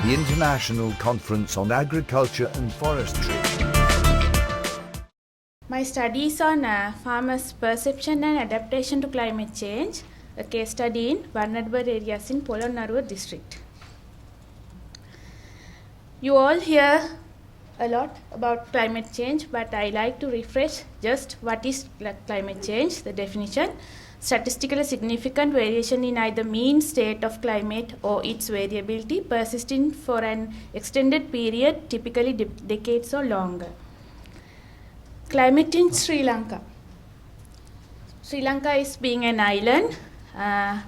the International Conference on Agriculture and Forestry. My studies on farmers' perception and adaptation to climate change, a case study in vulnerable areas in Polonnaruwa district. You all hear a lot about climate change, but I like to refresh just what is climate change, the definition. Statistically significant variation in either mean state of climate or its variability persisting for an extended period, typically decades or longer. Climate in Sri Lanka. Sri Lanka is being an island. Our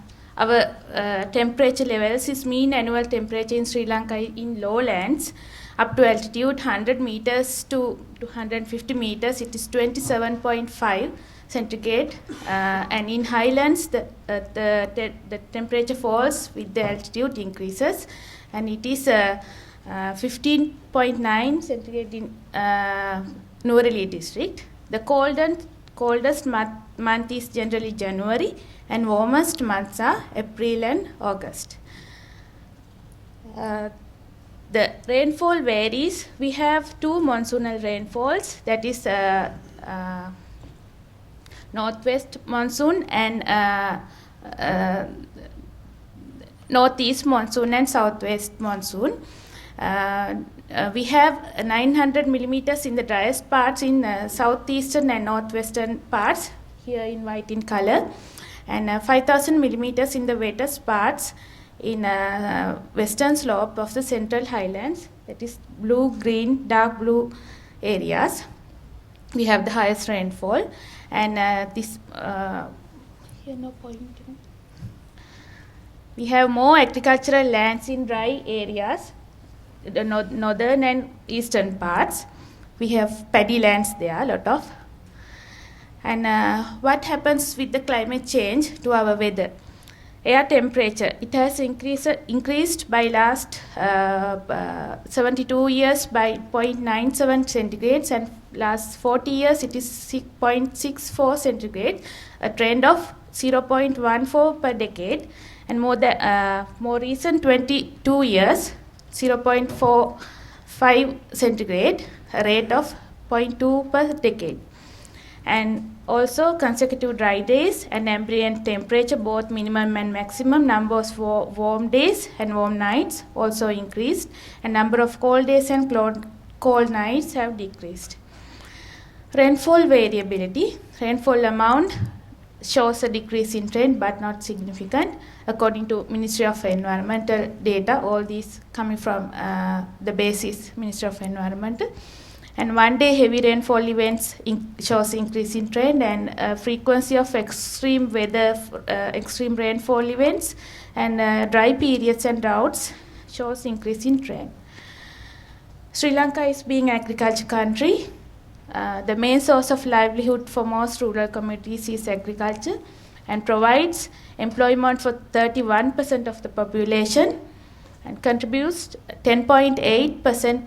temperature levels is mean annual temperature in Sri Lanka in lowlands up to altitude 100 meters to 250 meters, it is 27.5 centigrade, and in highlands the temperature falls with the altitude increases, and it is 15.9 centigrade in Nuwara district. The coldest month is generally January, and warmest months are April and August. The rainfall varies. We have two monsoonal rainfalls, that is northwest monsoon and northeast monsoon and southwest monsoon. We have 900 millimeters in the driest parts in southeastern and northwestern parts, here in white in color, and 5,000 millimeters in the wettest parts in western slope of the central highlands, that is blue, green, dark blue areas. We have the highest rainfall, and here no point. We have more agricultural lands in dry areas, the northern and eastern parts. We have paddy lands there, a lot of. And what happens with the climate change to our weather? Air temperature, it has increased by last 72 years by 0.97 centigrades, and last 40 years it is 0.64 centigrade, a trend of 0.14 per decade, and more recent 22 years 0.45 centigrade, a rate of 0.2 per decade. And also consecutive dry days and ambient temperature, both minimum and maximum numbers for warm days and warm nights also increased, and number of cold days and cold nights have decreased. Rainfall variability. Rainfall amount shows a decrease in trend but not significant according to Ministry of Environmental data. All these coming from the basis Ministry of Environmental. And one day heavy rainfall events shows increase in trend, and frequency of extreme weather, extreme rainfall events, and dry periods and droughts shows increase in trend. Sri Lanka is being an agriculture country. The main source of livelihood for most rural communities is agriculture, and provides employment for 31% of the population, and contributes 10.8%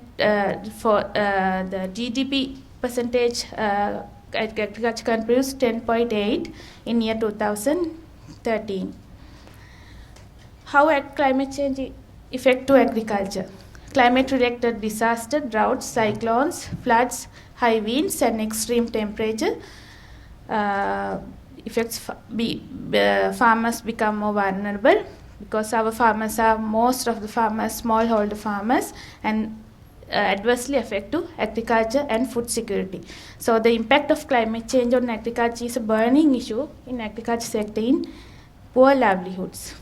for the GDP percentage. Agriculture contributes 10.8 in year 2013. How climate change affect to agriculture? Climate-related disaster, droughts, cyclones, floods, high winds, and extreme temperature affects farmers become more vulnerable, because our farmers are, most of the farmers, smallholder farmers, and adversely affect to agriculture and food security. So the impact of climate change on agriculture is a burning issue in agriculture sector in poor livelihoods.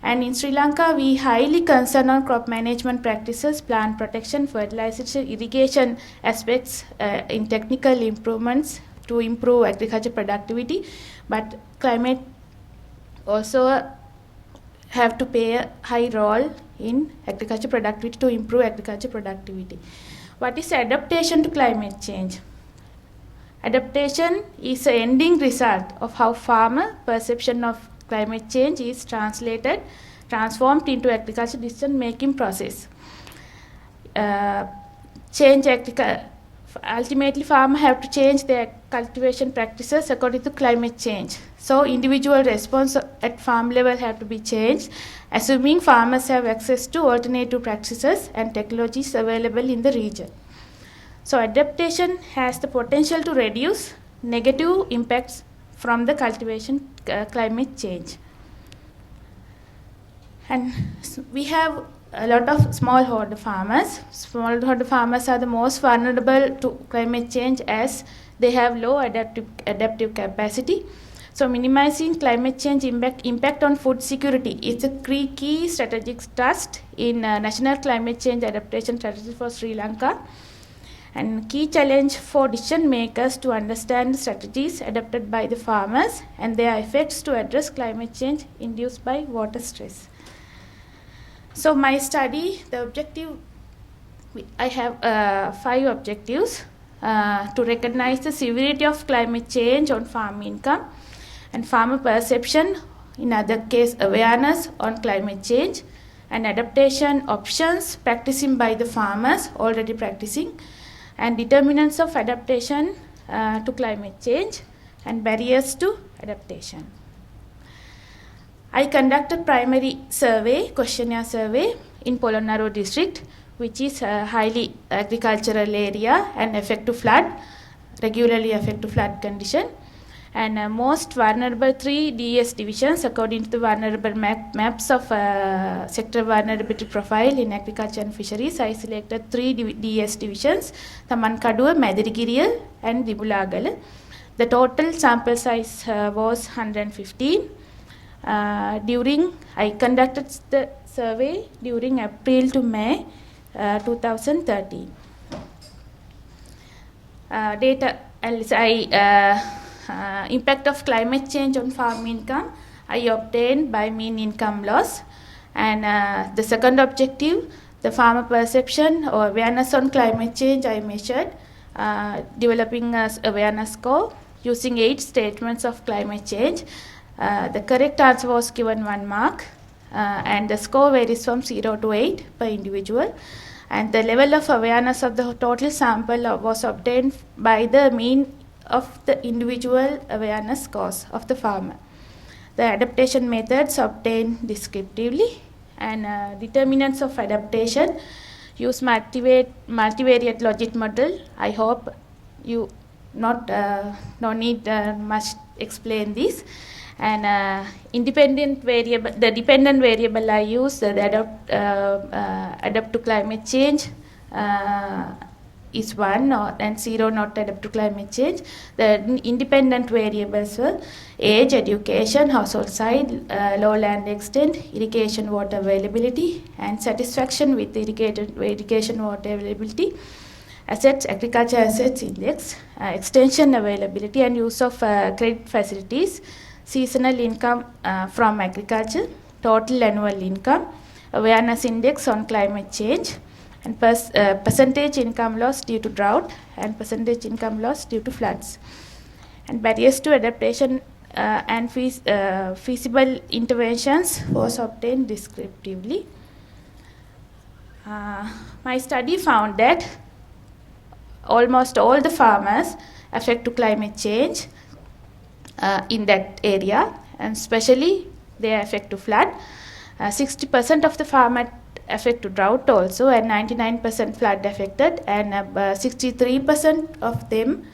And in Sri Lanka, we highly concerned on crop management practices, plant protection, fertilization, irrigation aspects, in technical improvements to improve agriculture productivity. But climate also have to play a high role in agriculture productivity to improve agriculture productivity. What is adaptation to climate change? Adaptation is an ending result of how farmer perception of climate change is transformed into agriculture decision-making process. Ultimately, farmers have to change their cultivation practices according to climate change. So individual response at farm level have to be changed, assuming farmers have access to alternative practices and technologies available in the region. So adaptation has the potential to reduce negative impacts from the cultivation climate change. And we have a lot of smallholder farmers. Smallholder farmers are the most vulnerable to climate change as they have low adaptive capacity. So minimizing climate change impact on food security is a key strategic thrust in National Climate Change Adaptation Strategy for Sri Lanka. And key challenge for decision makers to understand strategies adopted by the farmers and their effects to address climate change induced by water stress. So my study, the objective, I have 5 objectives to recognize the severity of climate change on farm income and farmer perception, in other case awareness on climate change, and adaptation options practicing by the farmers already practicing, and determinants of adaptation to climate change and barriers to adaptation. I conducted primary survey, questionnaire survey in Polonnaruwa district, which is a highly agricultural area and regularly affect to flood condition. And most vulnerable 3 DS divisions according to the vulnerable maps of sector vulnerability profile in agriculture and fisheries. I selected 3 DS divisions, Tamankaduwa, Madirigiriya and Dibulagala. The total sample size was 115. I conducted the survey during April to May 2013. Data impact of climate change on farm income I obtained by mean income loss. And the second objective, the farmer perception or awareness on climate change, I measured, developing an awareness score using 8 statements of climate change. The correct answer was given 1 mark, and the score varies from 0 to 8 per individual. And the level of awareness of the total sample was obtained by the mean of the individual awareness scores of the farmer. The adaptation methods obtained descriptively, and determinants of adaptation use multivariate logic model. I hope you don't need much explain this. And dependent variable I use, the adapt to climate change is 1 and 0 not adapt to climate change. The independent variables were age, education, household size, low land extent, irrigation water availability, and satisfaction with irrigation water availability, assets, agriculture assets index, extension availability and use of credit facilities, seasonal income from agriculture, total annual income, awareness index on climate change, and percentage income loss due to drought and percentage income loss due to floods. And barriers to adaptation and feasible interventions was obtained descriptively. My study found that almost all the farmers affect to climate change in that area, and especially they affect to flood. 60% of the farmers affect to drought also, and 99% flood affected, and 63% of them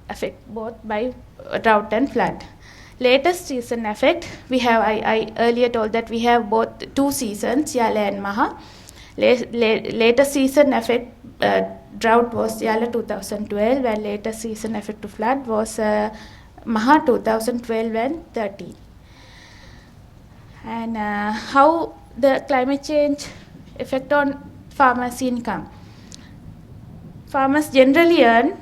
affect both by drought and flood. Latest season effect, we have, I earlier told that we have both 2 seasons, Yala and Maha. Latest season effect drought was Yala 2012, and latest season effect to flood was Maha 2012 and 13. And how the climate change effect on farmers' income. Farmers generally earn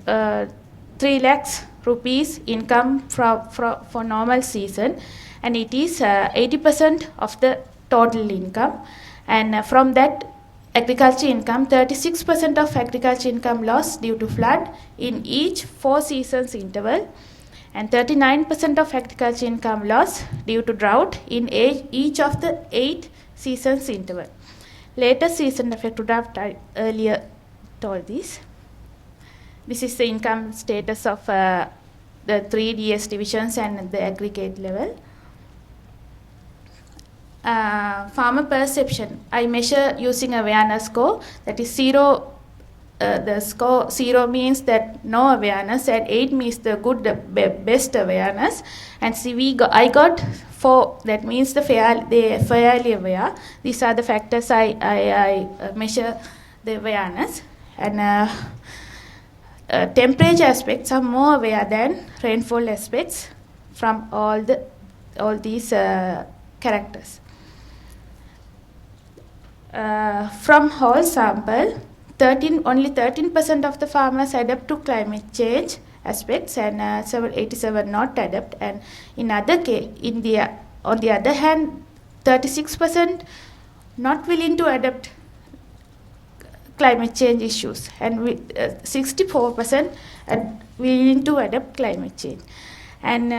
3 lakhs rupees income for normal season, and it is 80% of the total income. And from that agriculture income, 36% of agriculture income lost due to flood in each 4 seasons interval, and 39% of agriculture income loss due to drought in each of the 8 seasons interval. Latest season effect to drought, I earlier told this. This is the income status of the 3DS divisions and the aggregate level. Farmer perception, I measure using awareness score, that is 0. The score 0 means that no awareness, and 8 means the good, the best awareness, and I got 4, that means they fairly aware. These are the factors I measure the awareness. And temperature aspects are more aware than rainfall aspects from all these characters. From whole sample, only 13% of the farmers adapt to climate change aspects, and 87 not adapt. And on the other hand, 36% not willing to adapt climate change issues, and 64% willing to adapt climate change. And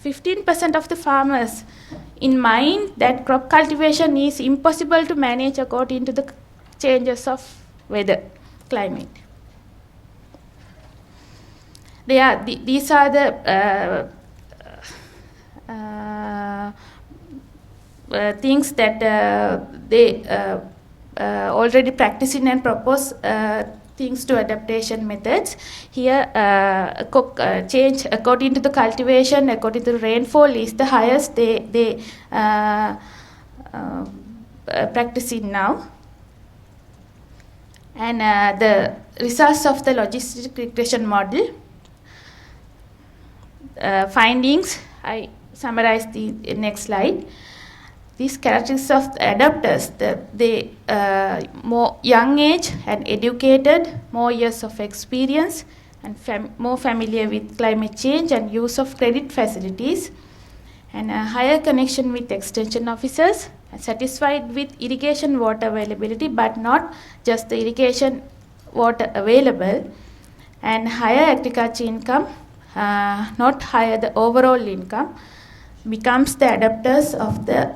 15% of the farmers in mind that crop cultivation is impossible to manage according to the changes of weather, climate. These are the things that they already practicing and propose things to adaptation methods. Here, change according to the cultivation, according to the rainfall is the highest they practicing now. And the results of the logistic regression model findings, I summarize the next slide. These characteristics of the adapters, they more young age and educated, more years of experience, and more familiar with climate change and use of credit facilities, and a higher connection with extension officers, satisfied with irrigation water availability, but not just the irrigation water available, and higher agriculture income, not higher the overall income, becomes the adapters of the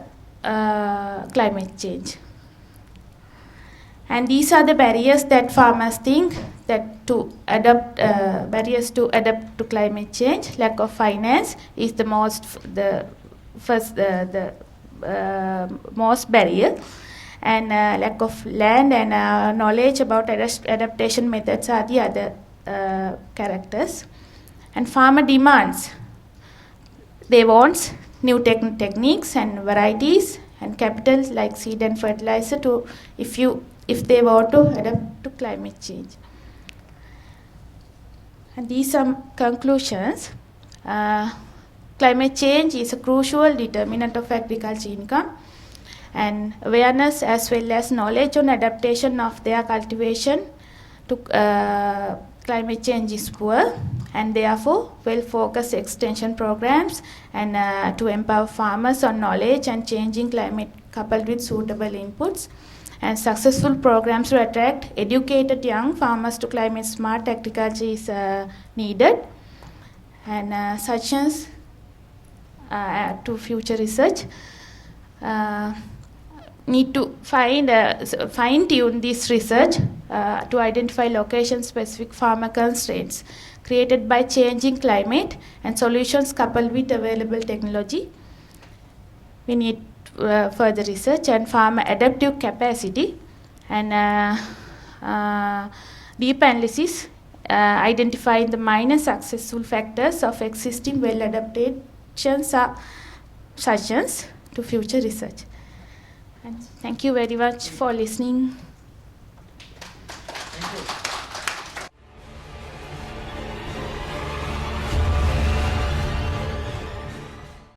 climate change. And these are the barriers that farmers think that to adapt, barriers to adapt to climate change. Lack of finance is the most barrier, and lack of land and knowledge about adaptation methods are the other characters. And farmer demands, they want new techniques and varieties and capital like seed and fertilizer if they want to adapt to climate change. And these are some conclusions. Climate change is a crucial determinant of agriculture income, and awareness as well as knowledge on adaptation of their cultivation to climate change is poor, and therefore well-focused extension programs and to empower farmers on knowledge and changing climate coupled with suitable inputs, and successful programs to attract educated young farmers to climate smart agriculture is needed, and suggestions to future research need to fine-tune this research to identify location-specific farmer constraints created by changing climate and solutions coupled with available technology. We need further research and farmer adaptive capacity, and deep analysis identifying the minor successful factors of existing well adaptations are suggestions to future research. And thank you very much for listening.